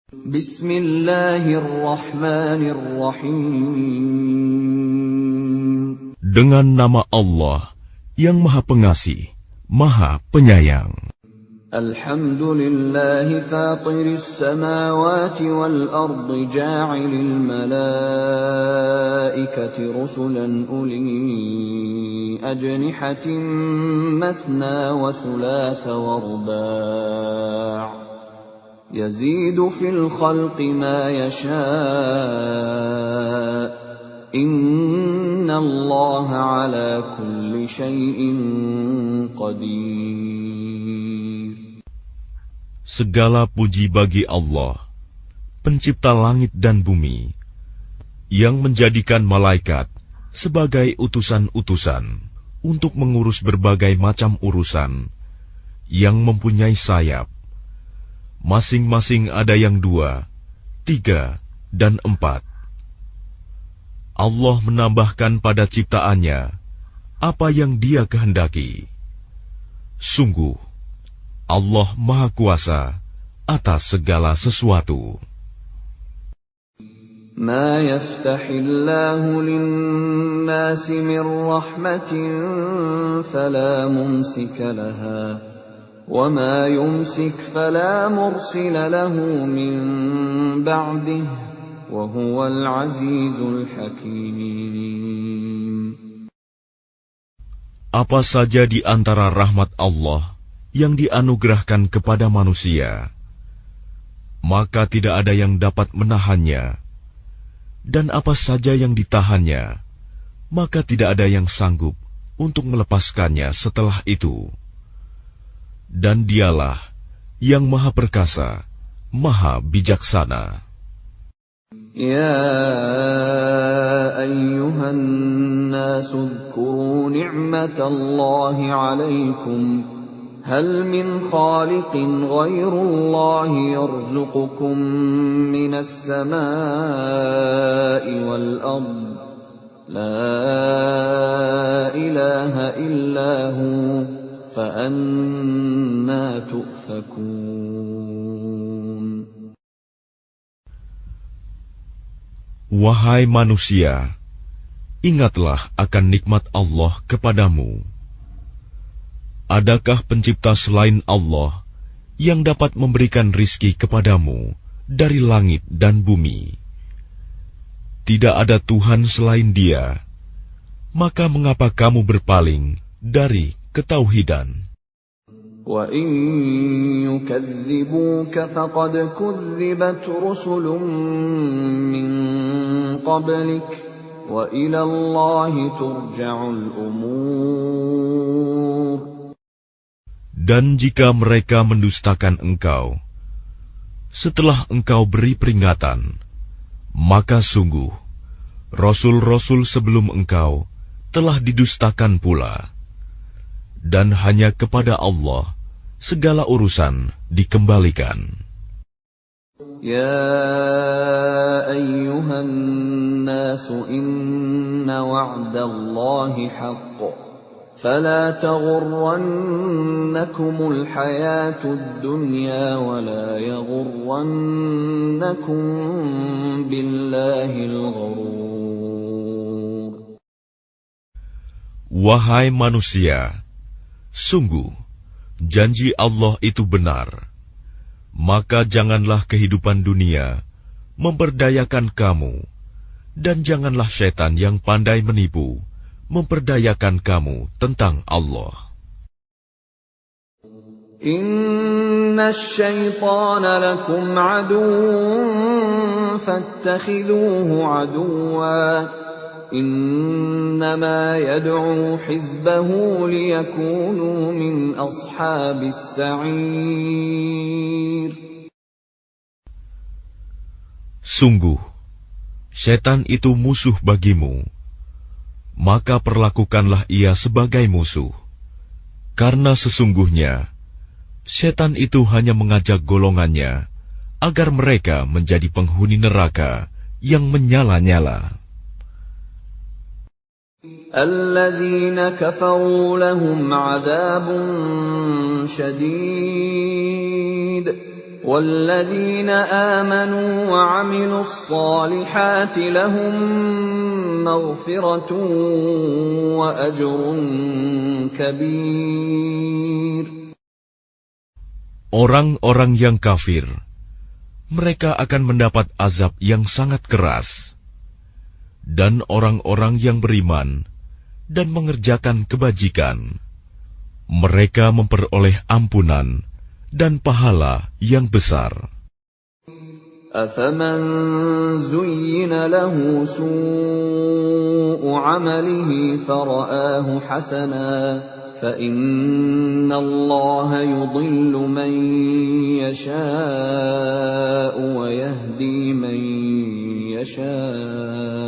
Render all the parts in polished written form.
Bismillahirrahmanirrahim. Dengan nama Allah yang Maha Pengasih, Maha Penyayang. Alhamdulillahi fatiris samawati wal ardi ja'ilil malaikati rusulan uli ajnihatin masna wa thulatha wa ruba'. Yazidu fil khalqi ma yasha'. Innallaha ala kulli syai'in qadir. Segala puji bagi Allah, pencipta langit dan bumi, yang menjadikan malaikat sebagai utusan-utusan untuk mengurus berbagai macam urusan, yang mempunyai sayap. Masing-masing ada yang 2, 3, dan 4. Allah menambahkan pada ciptaannya apa yang Dia kehendaki. Sungguh, Allah Maha Kuasa atas segala sesuatu. Ma yaftahillahu lin-nasi min rahmatin fala mumsika laha wa ma yumsik fala mursila lahu min ba'dihi wa huwal azizul hakim. Apa saja di antara rahmat Allah yang dianugerahkan kepada manusia, maka tidak ada yang dapat menahannya, dan apa saja yang ditahannya, maka tidak ada yang sanggup untuk melepaskannya setelah itu. Dan Dialah yang Maha Perkasa, Maha Bijaksana. Ya ayyuhan nasu dzkuru ni'matallahi 'alaikum hal min khaliqin ghairullahi yarzuqukum minas samaa'i wal ard la ilaha illa hu fa anna tu'fakun. Wahai manusia, ingatlah akan nikmat Allah kepadamu. Adakah pencipta selain Allah yang dapat memberikan rizki kepadamu dari langit dan bumi? Tidak ada Tuhan selain Dia. Maka mengapa kamu berpaling dari ketauhidan? Wa in yukadzibuka faqad kudzibat rusulun min qablik wa ila Allahi turja'ul umur. Dan jika mereka mendustakan engkau, setelah engkau beri peringatan, maka sungguh, Rasul-Rasul sebelum engkau telah didustakan pula. Dan hanya kepada Allah segala urusan dikembalikan. Ya ayyuhan nasu inna wa'dallahi haqq. فلا تغرنكم الحياة الدنيا ولا يغرنكم بالله الغرور. Wahai manusia, sungguh janji Allah itu benar. Maka janganlah kehidupan dunia memperdayakan kamu, dan janganlah syaitan yang pandai menipu memperdayakan kamu tentang Allah. Inna syaitana lakum aduwwun fattakhidhuhu aduwwa. Innama yad'u hizbahu liyakunu min ashabis sa'ir. Sungguh, syaitan itu musuh bagimu. Maka perlakukanlah ia sebagai musuh, karena sesungguhnya setan itu hanya mengajak golongannya agar mereka menjadi penghuni neraka yang menyala-nyala. Alladzina kafaru lahum 'adzabun syadid وَالَّذِينَ آمَنُوا وَعَمِلُوا الصَّالِحَاتِ لَهُم مَّغْفِرَةٌ وَأَجْرٌ كَبِيرٌ. Orang-orang yang kafir, mereka akan mendapat azab yang sangat keras. Dan orang-orang yang beriman dan mengerjakan kebajikan, mereka memperoleh ampunan dan pahala yang besar. أَفَمَنْ زُيِّنَ لَهُ سُوءُ عَمَلِهِ فَرَآهُ حَسَنًا فَإِنَّ اللَّهَ يُضِلُّ مَن يَشَاءُ وَيَهْدِي مَن يَشَاءُ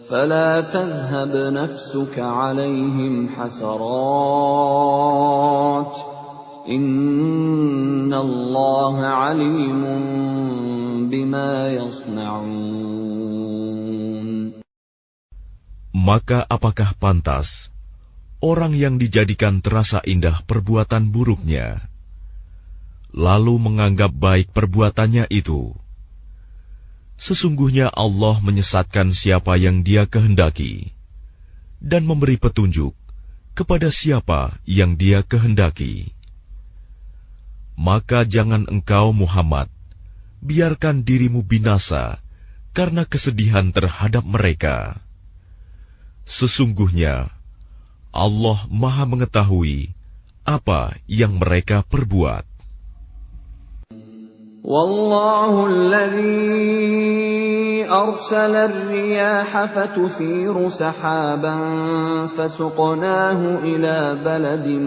فَلَا تَذْهَبْ نَفْسُكَ عَلَيْهِمْ حَسَرَاتٍ إِنَّ اللَّهَ عَلِيمٌ بِمَا يَصْنَعُونَ. Maka apakah pantas orang yang dijadikan terasa indah perbuatan buruknya, lalu menganggap baik perbuatannya itu? Sesungguhnya Allah menyesatkan siapa yang Dia kehendaki, dan memberi petunjuk kepada siapa yang Dia kehendaki. Maka jangan engkau Muhammad biarkan dirimu binasa karena kesedihan terhadap mereka. Sesungguhnya Allah Maha mengetahui apa yang mereka perbuat. Wallahu alladhi arsala ar-riyaha fatuthiru sahaban fasuqnahu ila baladin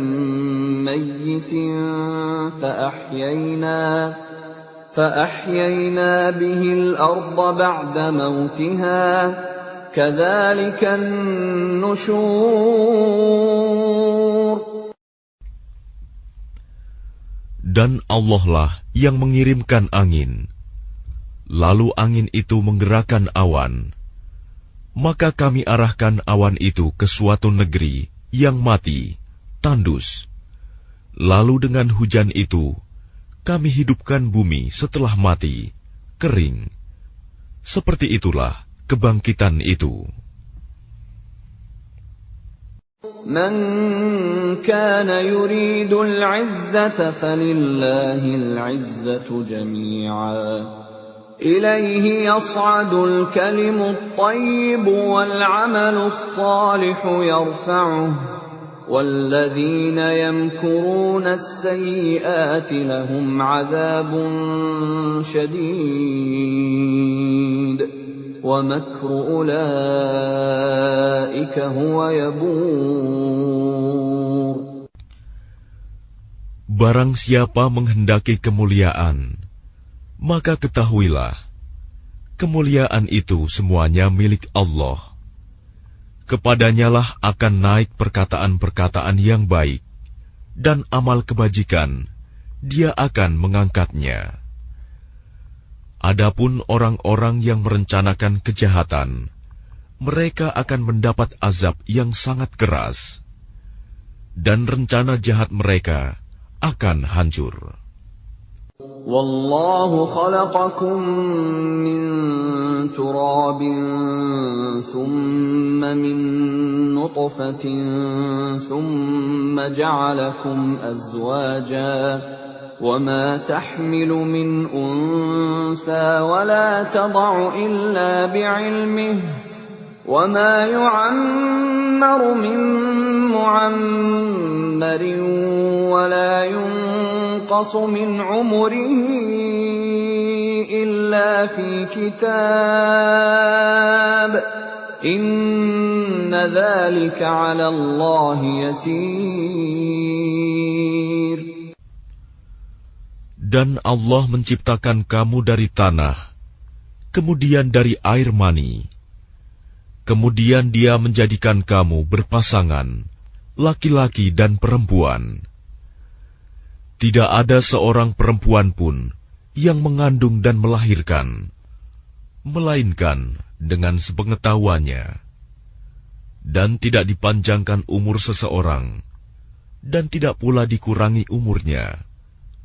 mayyitin فأحيينا به الأرض بعد موتها كذلك النشور. Dan Allah lah yang mengirimkan angin, lalu angin itu menggerakkan awan, maka kami arahkan awan itu ke suatu negeri yang mati, tandus. Lalu dengan hujan itu kami hidupkan bumi setelah mati, kering. Seperti itulah kebangkitan itu. Man kana yuridu al-'izzata falillahi al-'izzatu jami'a. Ilayhi yas'adu al-kalimu at-tayyibu wal-'amalu as-salihu yarfa'uhu. وَالَّذِينَ يَمْكُرُونَ السَّيِّئَاتِ لَهُمْ عَذَابٌ شَدِيدٌ وَمَكْرُ أُولَئِكَ هُوَ يَبُورُ. Barang siapa menghendaki kemuliaan, maka ketahuilah, kemuliaan itu semuanya milik Allah. Kepadanyalah akan naik perkataan-perkataan yang baik, dan amal kebajikan, Dia akan mengangkatnya. Adapun orang-orang yang merencanakan kejahatan, mereka akan mendapat azab yang sangat keras, dan rencana jahat mereka akan hancur. Wallahu khalaqakum min turabin thumma min nutfatin thumma ja'alakum azwaja wama tahmilu min untha wala tad'u illa bi'ilmihi وَمَا يُعَمَّرُ مِن مُّعَمَّرٍ وَلَا يُنقَصُ مِنْ عُمُرِهِ إِلَّا فِي كِتَابٍ إِنَّ ذَلِكَ عَلَى اللَّهِ يَسِيرٌ. Dan Allah menciptakan kamu dari tanah, kemudian dari air mani. Kemudian Dia menjadikan kamu berpasangan, laki-laki dan perempuan. Tidak ada seorang perempuan pun yang mengandung dan melahirkan, melainkan dengan sepengetahuannya. Dan tidak dipanjangkan umur seseorang, dan tidak pula dikurangi umurnya,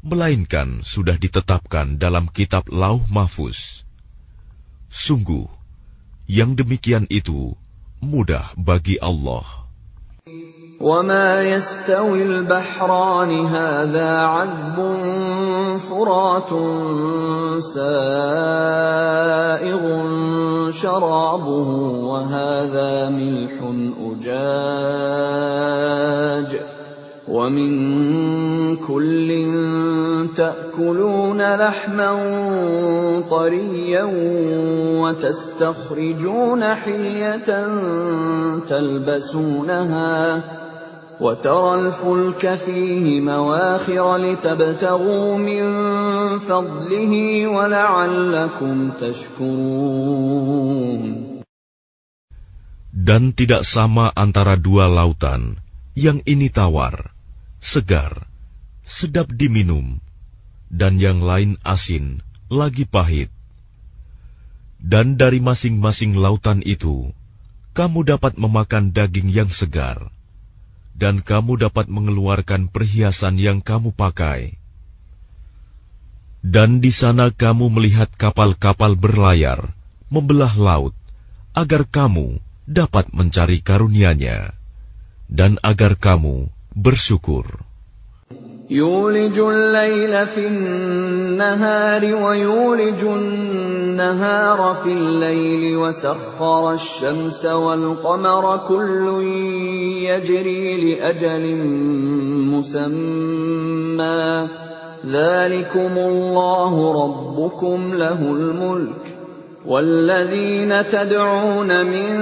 melainkan sudah ditetapkan dalam kitab Lauh Mahfuz. Sungguh, yang demikian itu mudah bagi Allah. وَمَا يَسْتَوِي الْبَحْرَانِ هَذَا عَذْبٌ فُرَاتٌ سَائِغٌ شَرَابُهُ وَهَذَا مِلْحٌ أُجَاجٌ وَمِنْ كُلٍّ تَأْكُلُونَ لَحْمًا طَرِيًّا وَتَسْتَخْرِجُونَ حِلْيَةً تَلْبَسُونَهَا وَتَرَى الْفُلْكَ فِيهِ مَوَاخِرَ لِتَبْتَغُوا مِنْ فَضْلِهِ وَلَعَلَّكُمْ تَشْكُرُونَ. Dan tidak sama antara dua lautan, yang ini tawar, segar, sedap diminum, dan yang lain asin, lagi pahit. Dan dari masing-masing lautan itu, kamu dapat memakan daging yang segar, dan kamu dapat mengeluarkan perhiasan yang kamu pakai. Dan di sana kamu melihat kapal-kapal berlayar, membelah laut, agar kamu dapat mencari karunia-Nya, dan agar kamu bersyukur. يولج الليل في النهار ويولج النهار في الليل وسخر الشمس والقمر كل يجري لأجل مسمى ذلكم الله ربكم له الملك وَالَّذِينَ تَدْعُونَ مِن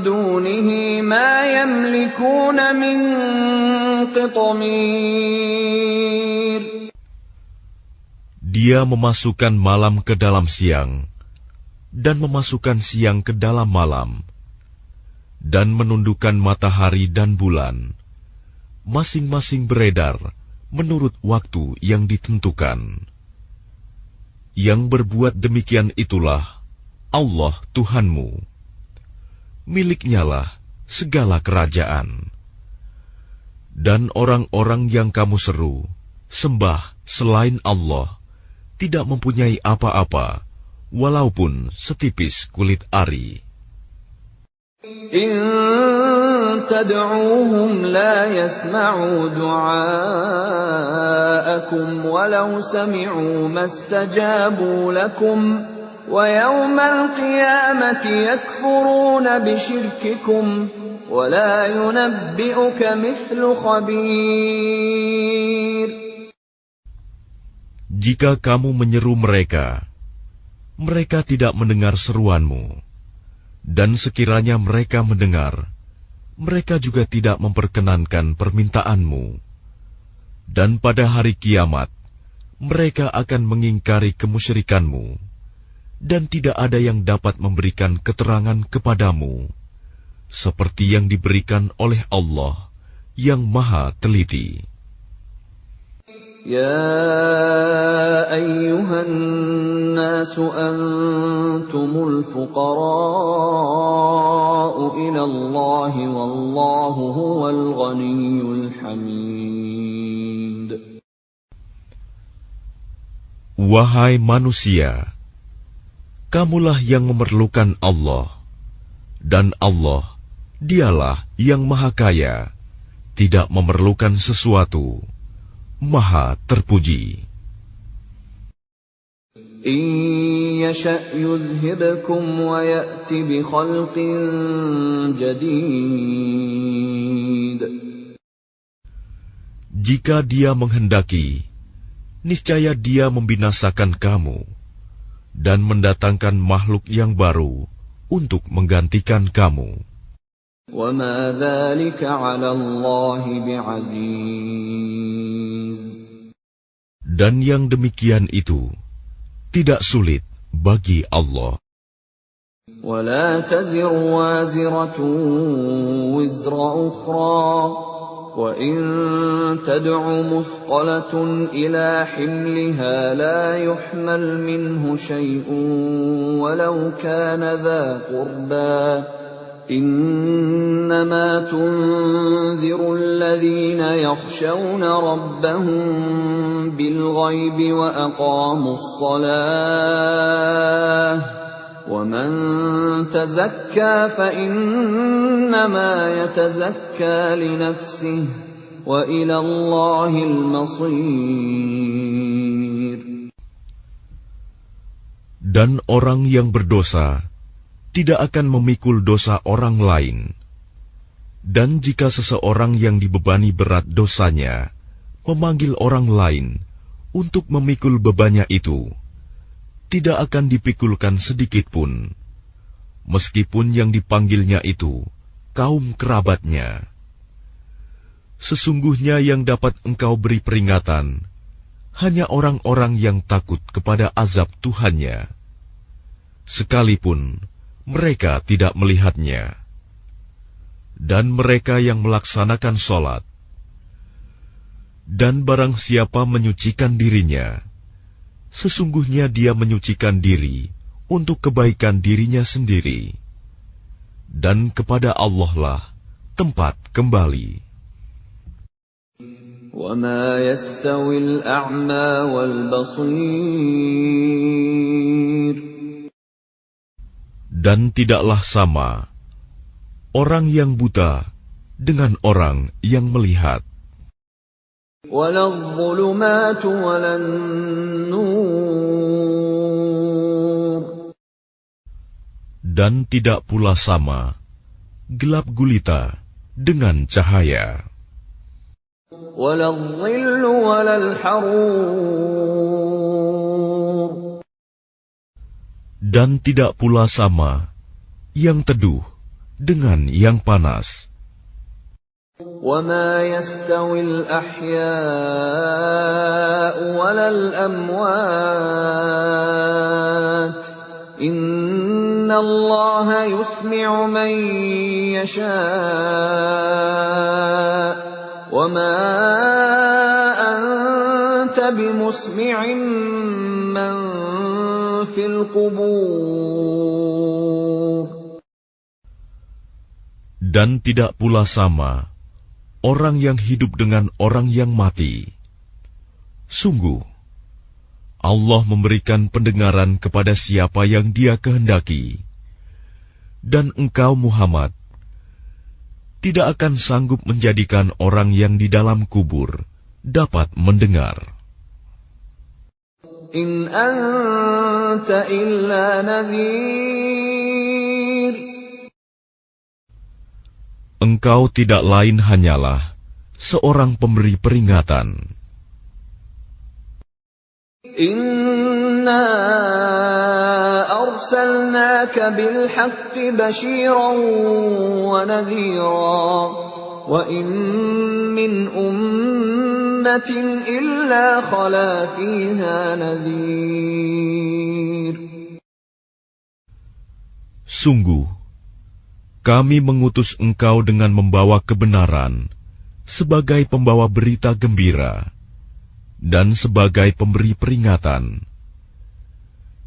دُونِهِ مَا يَمْلِكُونَ مِن قِطْمِيرٍ. Dia memasukkan malam ke dalam siang, dan memasukkan siang ke dalam malam, dan menundukkan matahari dan bulan, masing-masing beredar menurut waktu yang ditentukan. Yang berbuat demikian itulah Allah Tuhanmu. Miliknyalah segala kerajaan. Dan orang-orang yang kamu seru, sembah selain Allah, tidak mempunyai apa-apa, walaupun setipis kulit ari. إن تدعوهم لا يسمعوا دعاءكم ولو سمعوا ما استجابوا لكم ويوم القيامة يكفرون بشرككم ولا ينبئك مثل خبير. Jika kamu menyeru mereka, mereka tidak mendengar seruanmu. Dan sekiranya mereka mendengar, mereka juga tidak memperkenankan permintaanmu. Dan pada hari kiamat, mereka akan mengingkari kemusyrikanmu, dan tidak ada yang dapat memberikan keterangan kepadamu, seperti yang diberikan oleh Allah yang Maha Teliti. يا أيها الناس أنتم الفقراء إلى الله والله هو الغني الحميد. Wahai manusia, kamulah yang memerlukan Allah, dan Allah, Dialah yang Maha Kaya, tidak memerlukan sesuatu, Maha terpuji. إن يشأ يذهبكم ويأت بخلق جديد. Jika Dia menghendaki, niscaya Dia membinasakan kamu dan mendatangkan makhluk yang baru untuk menggantikan kamu. وَمَا ذَلِكَ عَلَى اللَّهِ بِعَزِيزٍ. Dan yang demikian itu tidak sulit bagi Allah. وَلَا تَزِرُ وَازِرَةٌ وِزْرَ أُخْرَى وَإِن تَدْعُ مُثْقَلَةٌ إِلَى حِمْلِهَا لَا يُحْمَلْ مِنْهُ شَيْءٌ وَلَوْ كَانَ ذَا قُرْبَى إِنَّمَا تُنذِرُ الَّذِينَ يَخْشَوْنَ رَبَّهُم بِالْغَيْبِ وَأَقَامُوا الصَّلَاةَ وَمَنْ تَزَكَّى فَإِنَّمَا يَتَزَكَّى لِنَفْسِهِ وَإِلَى اللَّهِ الْمَصِيرُ. Dan orang yang berdosa tidak akan memikul dosa orang lain. Dan jika seseorang yang dibebani berat dosanya memanggil orang lain untuk memikul bebannya itu, tidak akan dipikulkan sedikit pun, meskipun yang dipanggilnya itu kaum kerabatnya. Sesungguhnya yang dapat engkau beri peringatan hanya orang-orang yang takut kepada azab Tuhannya, sekalipun mereka tidak melihatnya. Dan mereka yang melaksanakan sholat. Dan barang siapa menyucikan dirinya, sesungguhnya dia menyucikan diri untuk kebaikan dirinya sendiri. Dan kepada Allah lah tempat kembali. وَمَا يَسْتَوِي الْأَعْمَى وَالْبَصِيرُ. Dan tidaklah sama orang yang buta dengan orang yang melihat. وَلَا الظُّلُمَاتُ وَلَا النُّورُ. Dan tidak pula sama gelap gulita dengan cahaya. وَلَا الظِّلُّ وَلَا الْحَرُورُ. Dan tidak pula sama yang teduh dengan yang panas. وَمَا يَسْتَوِي الْأَحْيَاءُ وَلَا الْأَمْوَاتُ إِنَّ اللَّهَ يُسْمِعُ مَن يَشَاءُ وَمَا أَنتَ بِمُسْمِعٍ مَّن فِي الْقُبُورِ. Dan tidak pula sama orang yang hidup dengan orang yang mati. Sungguh, Allah memberikan pendengaran kepada siapa yang Dia kehendaki. Dan engkau Muhammad tidak akan sanggup menjadikan orang yang di dalam kubur dapat mendengar. In anta illa nadhir. Engkau tidak lain hanyalah seorang pemberi peringatan. Inna arsalnaka bil haqqi bashiran wa nadhira wa in min ummatin illa khala fiha nadhir. Sungguh, kami mengutus engkau dengan membawa kebenaran sebagai pembawa berita gembira dan sebagai pemberi peringatan.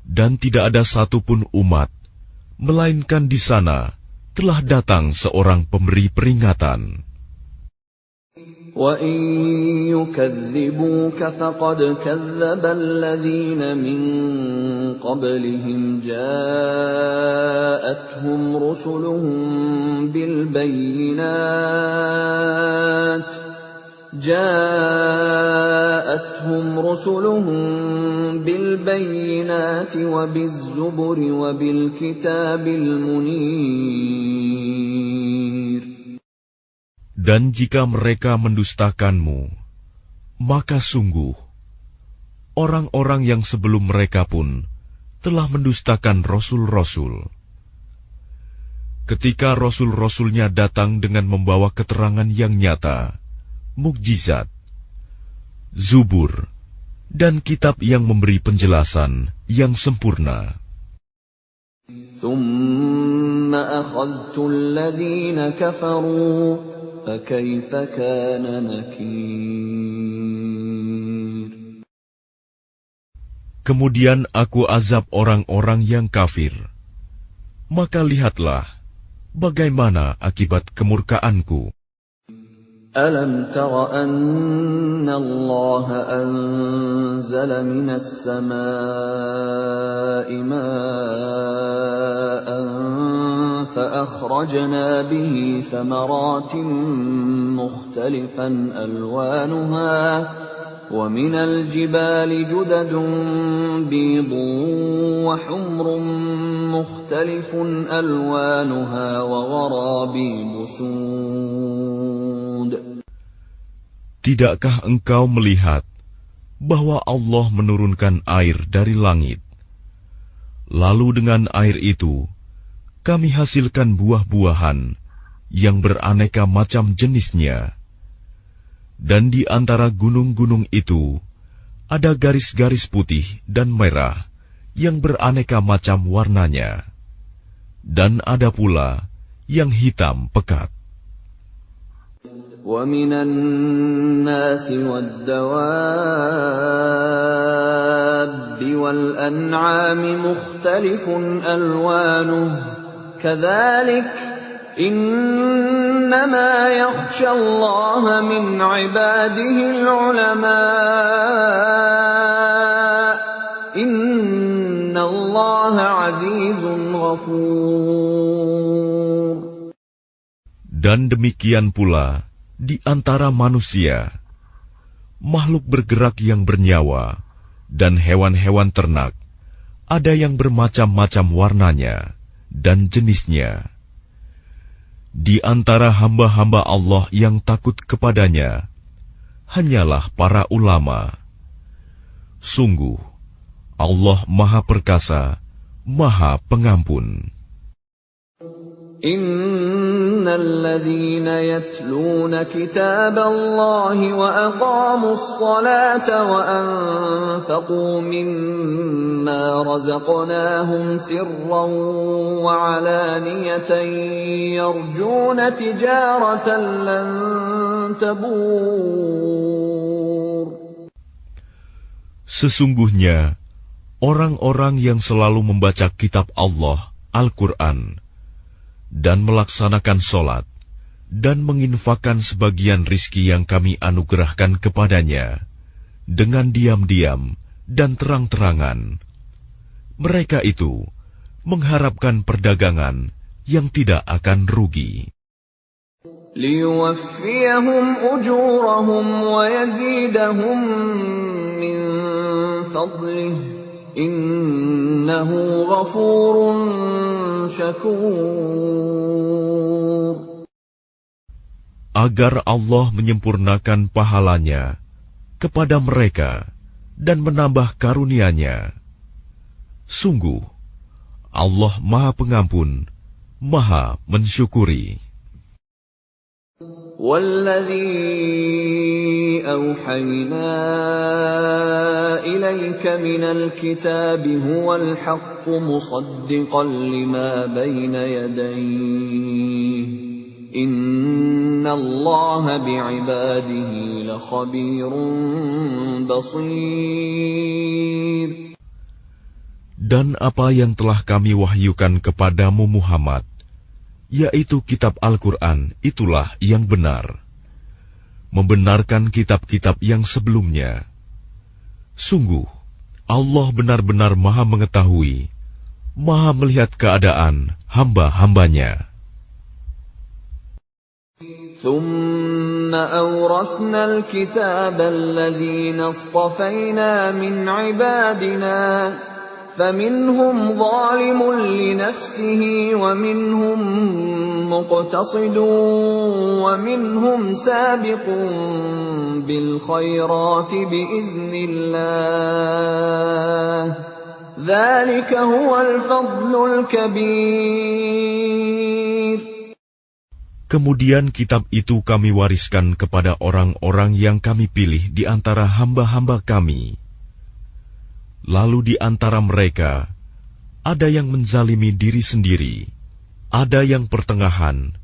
Dan tidak ada satupun umat, melainkan di sana telah datang seorang pemberi peringatan. وَإِن يُكَذِّبُوكَ فَقَدْ كَذَّبَ الَّذِينَ مِن قَبْلِهِمْ جَاءَتْهُمْ رُسُلُهُم بِالْبَيِّنَاتِ وَبِالزُّبُرِ وَبِالْكِتَابِ الْمُنِيرِ. Dan jika mereka mendustakanmu, maka sungguh orang-orang yang sebelum mereka pun telah mendustakan rasul-rasul. Ketika rasul-rasulnya datang dengan membawa keterangan yang nyata, mukjizat, zubur, dan kitab yang memberi penjelasan yang sempurna. ثُمَّ أَخَذْتُ الَّذِينَ كَفَرُوا فَكَيْفَ كَانَ نَكِيرِ. Kemudian aku azab orang-orang yang kafir. Maka lihatlah bagaimana akibat kemurkaanku. أَلَمْ تَرَ أَنَّ اللَّهَ أَنزَلَ مِنَ السَّمَاءِ مَاءً فَأَخْرَجْنَا بِهِ ثَمَرَاتٍ مُخْتَلِفًا أَلْوَانُهَا وَمِنَ الْجِبَالِ جُدَدٌ بِيضٌ وَحُمْرٌ مُخْتَلِفٌ أَلْوَانُهَا وَغَرَابِيبُ سُودٌ. Tidakkah engkau melihat bahwa Allah menurunkan air dari langit? Lalu dengan air itu, kami hasilkan buah-buahan yang beraneka macam jenisnya. Dan di antara gunung-gunung itu, ada garis-garis putih dan merah yang beraneka macam warnanya. Dan ada pula yang hitam pekat. وَمِنَ النَّاسِ وَالدَّوَابِّ وَالْأَنْعَامِ مُخْتَلِفٌ أَلْوَانُهُ كَذَلِكَ إِنَّمَا يَخْشَى اللَّهَ مِنْ عِبَادِهِ الْعُلَمَاءُ إِنَّ اللَّهَ عَزِيزٌ غَفُورٌ. Dan demikian pula di antara manusia, makhluk bergerak yang bernyawa, dan hewan-hewan ternak, ada yang bermacam-macam warnanya dan jenisnya. Di antara hamba-hamba Allah yang takut kepadanya, hanyalah para ulama. Sungguh, Allah Maha Perkasa, Maha Pengampun. Innal ladzina yatluna kitaballahi wa aqamus salata wa anfaqu mimma razaqnahum sirran wa alaniyatan yarjuna tijaratan lan tabur. Sesungguhnya orang-orang yang selalu membaca kitab Allah, Al-Quran, dan melaksanakan sholat, dan menginfakkan sebagian rizki yang kami anugerahkan kepadanya, dengan diam-diam dan terang-terangan. Mereka itu mengharapkan perdagangan yang tidak akan rugi. Liyuwaffiyahum ujurahum wa yazidahum min fadlih, innahu ghafurun syakur. Agar Allah menyempurnakan pahalanya kepada mereka dan menambah karunia-Nya. Sungguh, Allah Maha Pengampun, Maha Mensyukuri. وَالَّذِي أَوْحَيْنَا إِلَيْكَ مِنَ الْكِتَابِ هُوَ الْحَقُّ مُصَدِّقًا لِمَا بَيْنَ يَدَيْهِ إِنَّ اللَّهَ بِعِبَادِهِ لَخَبِيرٌ بَصِيرٌ. Dan apa yang telah kami wahyukan kepadamu Muhammad, yaitu kitab Al-Quran, itulah yang benar, membenarkan kitab-kitab yang sebelumnya. Sungguh, Allah benar-benar Maha mengetahui, Maha melihat keadaan hamba-hambanya. ثُمَّ أَوْرَثْنَا الْكِتَابَ الَّذِينَ اصْطَفَيْنَا مِنْ عِبَادِنَا فَمِنْهُمْ ظَالِمٌ لِنَفْسِهِ وَمِنْهُمْ مُقْتَصِدٌ وَمِنْهُمْ سَابِقٌ بِالْخَيْرَاتِ بِإِذْنِ اللَّهِ ذَلِكَ هُوَ الْفَضْلُ الْكَبِيرُ. Kemudian kitab itu kami wariskan kepada orang-orang yang kami pilih di antara hamba-hamba kami. Lalu di antara mereka, ada yang menzalimi diri sendiri, ada yang pertengahan,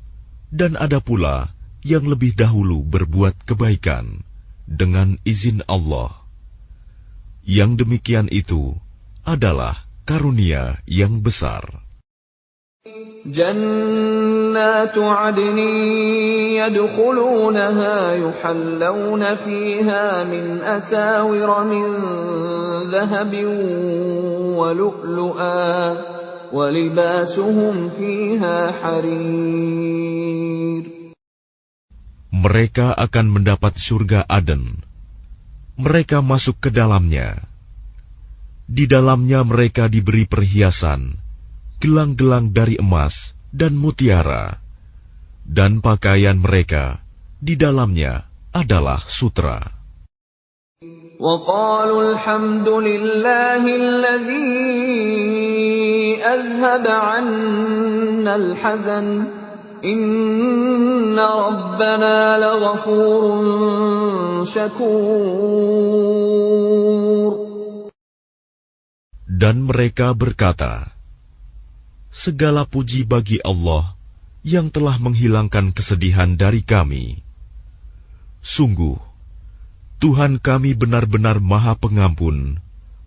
dan ada pula yang lebih dahulu berbuat kebaikan dengan izin Allah. Yang demikian itu adalah karunia yang besar. جنات عدن يدخلونها يحلون فيها من أساور من ذهب ولؤلؤا ولباسهم فيها حرير. Mereka akan mendapat surga Aden. Mereka masuk ke dalamnya. Di dalamnya mereka diberi perhiasan, gelang-gelang dari emas dan mutiara, dan pakaian mereka di dalamnya adalah sutra. وَقَالُوا الْحَمْدُ لِلَّهِ الَّذِي أَذْهَبَ عَنَّا الْحَزَنَ إِنَّ رَبَّنَا لَغَفُورٌ شَكُورٌ. Dan mereka berkata, segala puji bagi Allah yang telah menghilangkan kesedihan dari kami. Sungguh, Tuhan kami benar-benar Maha Pengampun,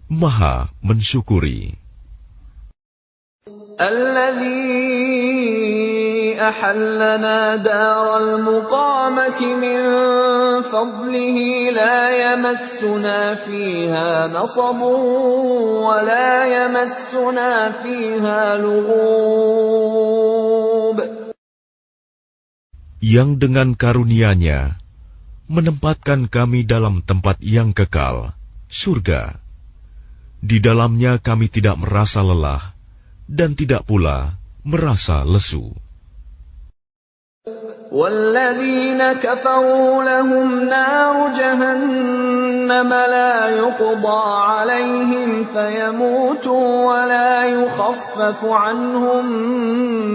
Maha mensyukuri. Alladzi ahallana daral muqamati min fadlihi la yamassuna fiha nasabun wa la yamassuna fiha lughub. Yang dengan karunia-Nya menempatkan kami dalam tempat yang kekal, surga. Di dalamnya kami tidak merasa lelah dan tidak pula merasa lesu. وَالَّذِينَ كَفَرُوا لَهُمْ نَارُ جَهَنَّمَ لَا يُقْضَى عَلَيْهِمْ فَيَمُوتُوا وَلَا يُخَفَّفُ عَنْهُمْ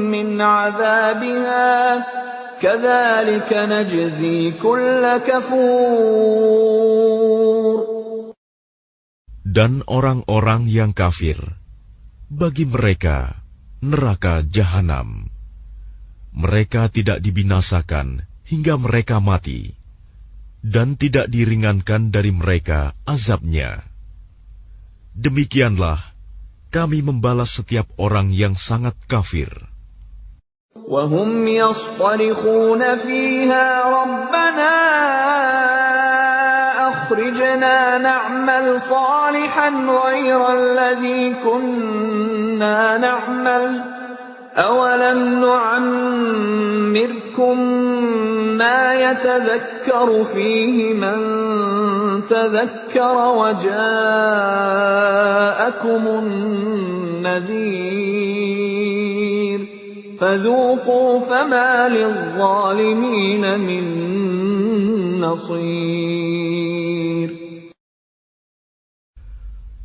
مِنْ عَذَابِهَا كَذَلِكَ نَجْزِي كُلَّ كَفُورٍ. Dan orang-orang yang kafir, bagi mereka neraka jahanam. Mereka tidak dibinasakan hingga mereka mati, dan tidak diringankan dari mereka azabnya. Demikianlah kami membalas setiap orang yang sangat kafir. وَهُمْ يَصْطَرِخُونَ فِيهَا رَبَّنَا أَخْرِجْنَا نَعْمَلْ صَالِحًا غَيْرَ الَّذِي كُنَّا نَعْمَلُ أَوَلَمْ نُعَمِّرْكُم مَّا يَتَذَكَّرُ فِيهِ مَن تَذَكَّرَ وَجَاءَكُمُ النَّذِيرُ فَذُوقُوا فَمَا لِلظَّالِمِينَ مِن نَّصِيرٍ.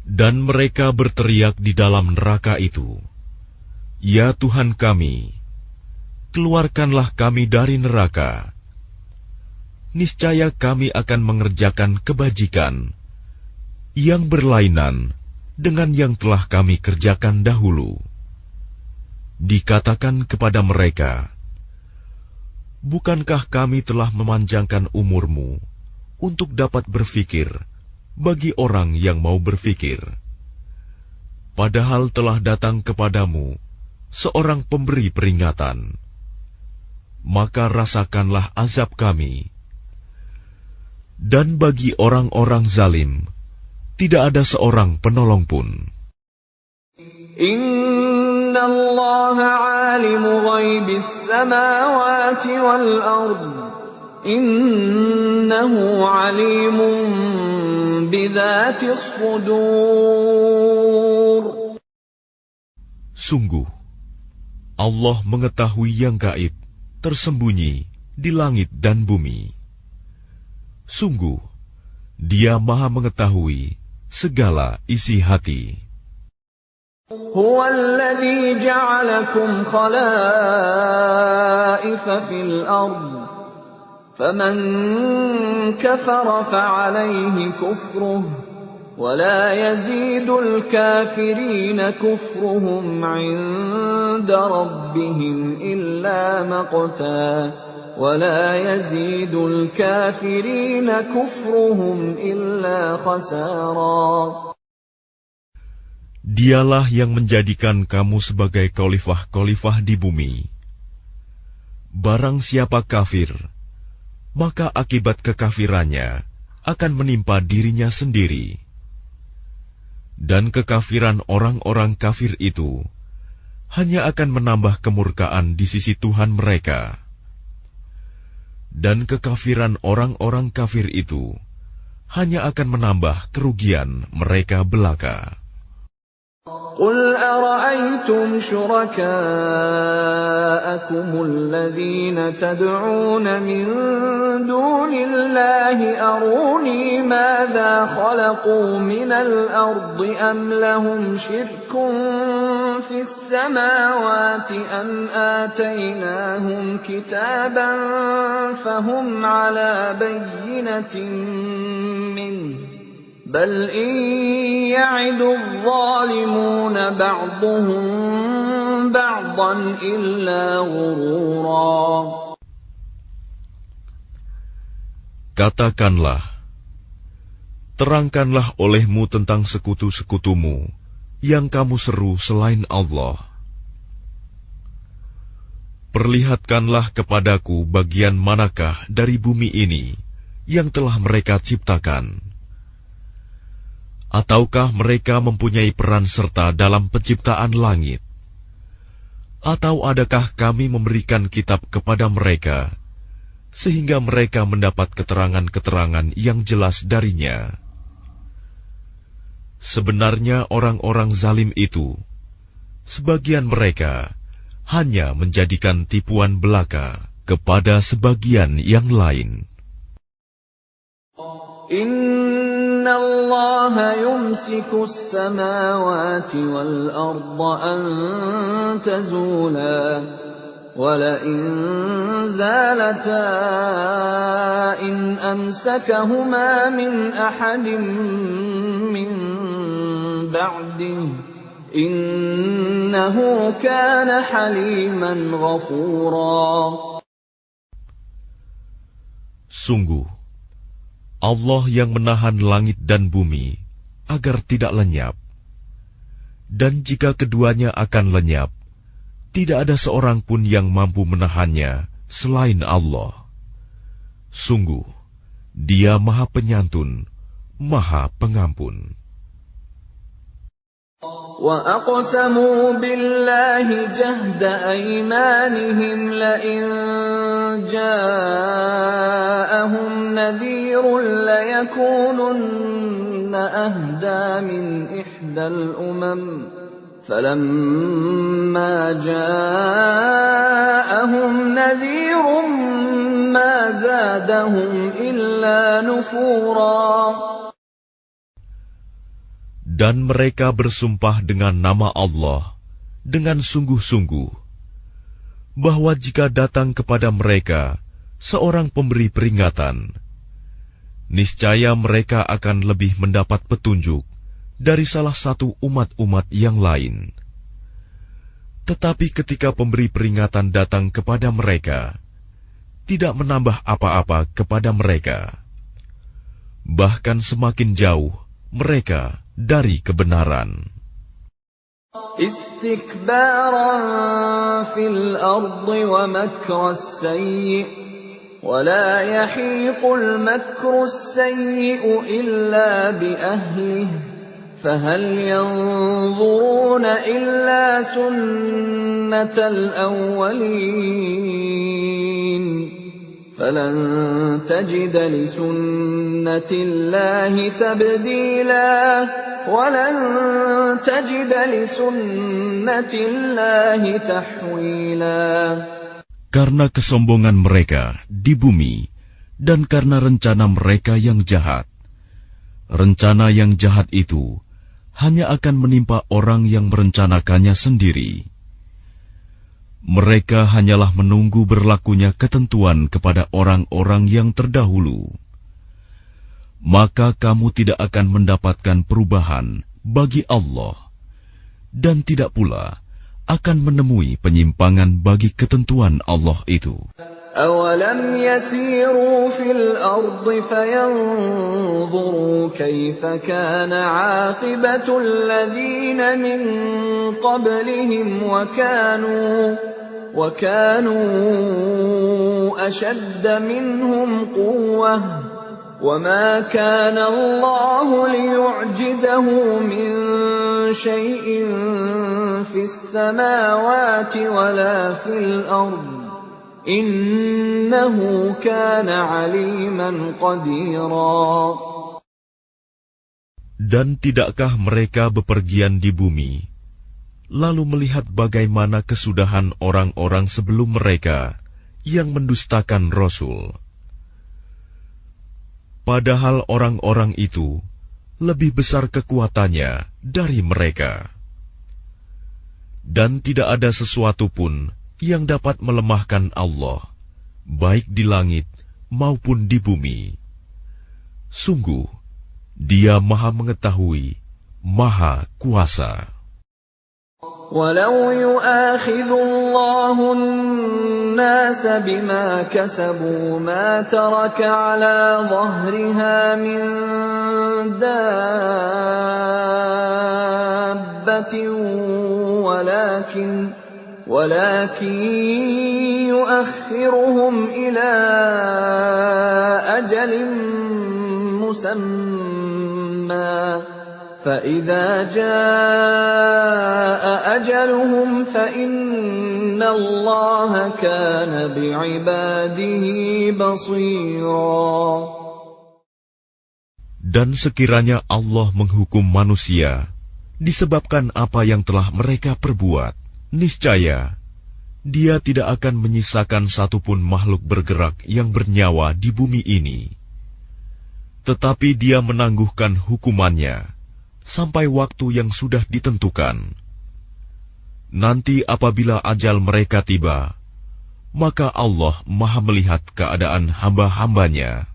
Dan mereka berteriak di dalam neraka itu, ya Tuhan kami, keluarkanlah kami dari neraka. Niscaya kami akan mengerjakan kebajikan yang berlainan dengan yang telah kami kerjakan dahulu. Dikatakan kepada mereka, bukankah kami telah memanjangkan umurmu untuk dapat berfikir bagi orang yang mau berfikir? Padahal telah datang kepadamu seorang pemberi peringatan. Maka rasakanlah azab kami. Dan bagi orang-orang zalim, tidak ada seorang penolong pun. Inna Allah alimu ghaibis samawati wal ard. Innahu alimun bidzatis sudur. Sungguh, Allah mengetahui yang gaib, tersembunyi di langit dan bumi. Sungguh, Dia Maha mengetahui segala isi hati. Huwa alladhi ja'alakum khalaifa fil ard. Faman kafara fa'alayhi kufruh. ولا يزيد الكافرين كفرهم عند ربهم إلا مقتا ولا يزيد الكافرين كفرهم إلا خسارا. Dialah yang menjadikan kamu sebagai khalifah-khalifah di bumi. Barang siapa kafir, maka akibat kekafirannya akan menimpa dirinya sendiri. Dan kekafiran orang-orang kafir itu hanya akan menambah kemurkaan di sisi Tuhan mereka. Dan kekafiran orang-orang kafir itu hanya akan menambah kerugian mereka belaka. قُلْ أَرَأَيْتُمْ شُرَكَاءَكُمُ الَّذِينَ تَدْعُونَ مِن دُونِ اللَّهِ أَرُونِي مَاذَا خَلَقُوا مِنَ الْأَرْضِ أَمْ لَهُمْ شِرْكٌ فِي السَّمَاوَاتِ أَمْ آتَيْنَاهُمْ كِتَابًا فَهُمْ عَلَى بَيِّنَةٍ مِّنْهُ بل إن يعد الظالمون بعضهم بعضا إلا غرورا. Katakanlah, terangkanlah olehmu tentang sekutu-sekutumu yang kamu seru selain Allah. Perlihatkanlah kepadaku bagian manakah dari bumi ini yang telah mereka ciptakan. Ataukah mereka mempunyai peran serta dalam penciptaan langit? Atau adakah kami memberikan kitab kepada mereka, sehingga mereka mendapat keterangan-keterangan yang jelas darinya? Sebenarnya orang-orang zalim itu, sebagian mereka hanya menjadikan tipuan belaka kepada sebagian yang lain. Inna Allah yumsiku as-samawati wal arda an tazula wa la in zalata in amsakahuma min ahadin min ba'dihi innahu kana haliman ghafura. Sungguh Allah yang menahan langit dan bumi agar tidak lenyap. Dan jika keduanya akan lenyap, tidak ada seorang pun yang mampu menahannya selain Allah. Sungguh, Dia Maha Penyantun, Maha Pengampun. وَأَقْسَمُوا بِاللَّهِ جَهْدَ أَيْمَانِهِمْ لَئِن جَاءَهُمْ نَذِيرٌ لَيَكُونُنَّ أَهْدَىٰ مِنْ إِحْدَى الْأُمَمِ فَلَمَّا جَاءَهُمْ نَذِيرٌ مَا زَادَهُمْ إِلَّا نُفُورًا. Dan mereka bersumpah dengan nama Allah dengan sungguh-sungguh, bahwa jika datang kepada mereka seorang pemberi peringatan, niscaya mereka akan lebih mendapat petunjuk dari salah satu umat-umat yang lain. Tetapi ketika pemberi peringatan datang kepada mereka, tidak menambah apa-apa kepada mereka, bahkan semakin jauh mereka dari kebenaran. Istikbaran fil ardi wa makras sayyi wa la yahiqul makras sayyi illa bi ahlihi fahal yanzuruna illa sunnatal awwalin فَلَن تَجِدَ لِسُنَّةِ اللَّهِ تَبْدِيلًا وَلَن تَجِدَ لِسُنَّةِ اللَّهِ تَحْوِيلًا. Karena kesombongan mereka di bumi dan karena rencana mereka yang jahat. Rencana yang jahat itu hanya akan menimpa orang yang merencanakannya sendiri. Mereka hanyalah menunggu berlakunya ketentuan kepada orang-orang yang terdahulu. Maka kamu tidak akan mendapatkan perubahan bagi Allah, dan tidak pula akan menemui penyimpangan bagi ketentuan Allah itu. أَوَلَمْ يَسِيرُوا فِي الْأَرْضِ فَيَنظُرُوا كَيْفَ كَانَ عَاقِبَةُ الَّذِينَ مِن قَبْلِهِمْ وَكَانُوا أَشَدَّ مِنْهُمْ قُوَّةً وَمَا كَانَ اللَّهُ لِيُعْجِزَهُ مِن شَيْءٍ فِي السَّمَاوَاتِ وَلَا فِي الْأَرْضِ إِنَّهُ كَانَ عَلِيمًا قَدِيرًا. Dan tidakkah mereka bepergian di bumi, lalu melihat bagaimana kesudahan orang-orang sebelum mereka yang mendustakan Rasul? Padahal orang-orang itu lebih besar kekuatannya dari mereka. Dan tidak ada sesuatu pun yang dapat melemahkan Allah, baik di langit maupun di bumi. Sungguh, Dia Maha Mengetahui, Maha Kuasa. وَلَوْ يُؤَاخِذُ اللَّهُ النَّاسَ بِمَا كَسَبُوا مَا تَرَكَ عَلَى ظَهْرِهَا مِن دَابَّةٍ وَلَكِن يُؤَخِّرُهُمْ إِلَى أَجَلٍ مُّسَمًّى فَإِذَا جَاءَ أَجَلُهُمْ فَإِنَّ اللَّهَ كَانَ بِعِبَادِهِ بَصِيرًا. Dan sekiranya Allah menghukum manusia disebabkan apa yang telah mereka perbuat, niscaya Dia tidak akan menyisakan satupun makhluk bergerak yang bernyawa di bumi ini. Tetapi Dia menangguhkan hukumannya sampai waktu yang sudah ditentukan. Nanti apabila ajal mereka tiba, maka Allah Maha melihat keadaan hamba-hambanya.